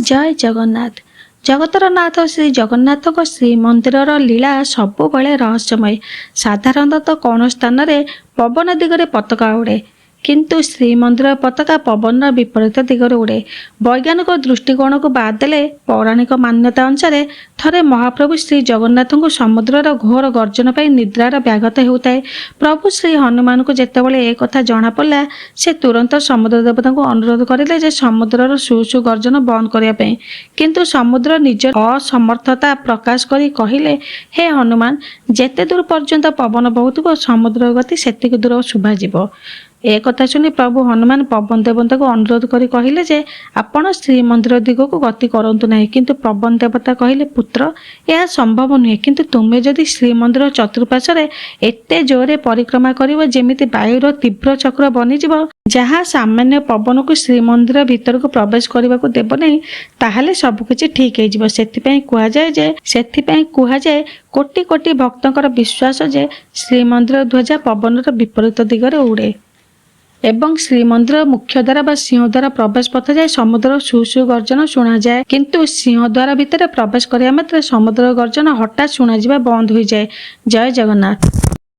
जय जगन्नाथ। जगतर नाथ श्री जगन्नाथ श्रीमंदिर लीला सबुबले रहस्यमय। साधारणतः कौन स्थान में पवन दिगरे पताका उड़े, किंतु श्रीमंदिर पताका पवन विपरीत दिगरे उड़े। वैज्ञानिक दृष्टिकोण को बाद देले पौराणिक मान्यता अनुसार थरे महाप्रभु श्री जगन्नाथ को समुद्रर घोर गर्जन पर निद्रार व्याघात होता है। प्रभु श्री हनुमान को जितेबाला एक कथा जना पड़ा से तुरंत समुद्र देवता को अनुरोध करें जे समुद्रर सु सु गर्जन बंद करने, किंतु समुद्र निज असमर्थता प्रकाश करी कहिले, हे हनुमान, जेते दूर पर्यंत पवन बहुथिबो समुद्र गति सेतिक दूर शुभाजिब। एक कथा शुणी प्रभु हनुमान पवन देवता को अनुरोध करी कहिले जे आपण श्रीमंदिर दिग को गति करंतु नहीं, किंतु पवन देवता कहिले, पुत्र, यह संभव नुहे, किंतु तुम्हें जदि श्रीमंदिर चतुर्पार्श्वे एते जोरे परिक्रमा करिवो जेमिति वायुर तीव्र चक्र बनिजिवो, जहाँ सामान्य पवन को श्रीमंदिर भीतर को प्रवेश करने को देव नहीं, ताहले सबकिछि ठीक हो। सेथिपई कुहाଯାଏ कोटि कोटि भक्तंकर विश्वास जे श्रीमंदिर ध्वजा पवन विपरीत दिगरे उड़े एवं श्रीमंदिर मुख्य द्वार बा सिंह द्वार प्रवेश पथ जाए समुद्र सुसु गर्जन शुणा जाए, किंतु सिंह द्वार भितर प्रवेश करिया मात्रे समुद्र गर्जन हठात शुणा बंद हो जाए। जय जगन्नाथ।